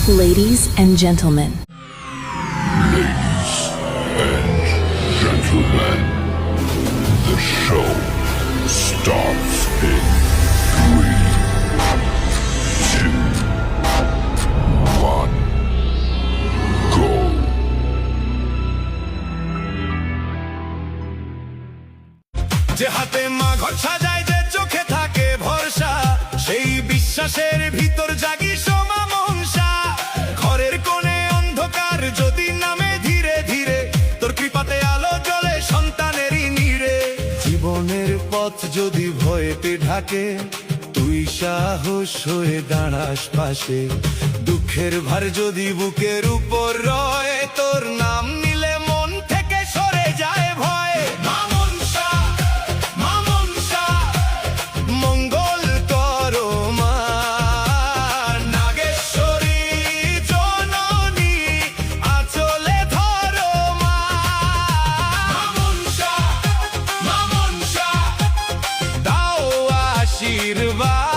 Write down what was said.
Ladies and gentlemen. Ladies and gentlemen, the show starts in 3, 2, 1, go. যে হাতে মা ঘর সাজায়, যে চোখে থাকে ভরসা, সেই বিশ্বাসের ভিতর জাগি সোমা মনসা। ঘরের কোণে অন্ধকার যদি নামে ধীরে ধীরে, তোর কৃপাতে আলো জ্বলে সন্তানেরই নীড়ে। জীবনের পথ যদি ভয়েতে ঢাকে, তুই সাহস হয়ে দাঁড়াস পাশে। দুঃখের ভার যদি বুকের উপর রয়, তোর নাম নিলে মন থেকে সরে যায় ভয়। মা মনসা, মা মনসা, মঙ্গল করো মা। নাগেশ্বরী জননী, আঁচলে ধরো মা। মা মনসা, মা মনসা, দাও আশীর্বাদ।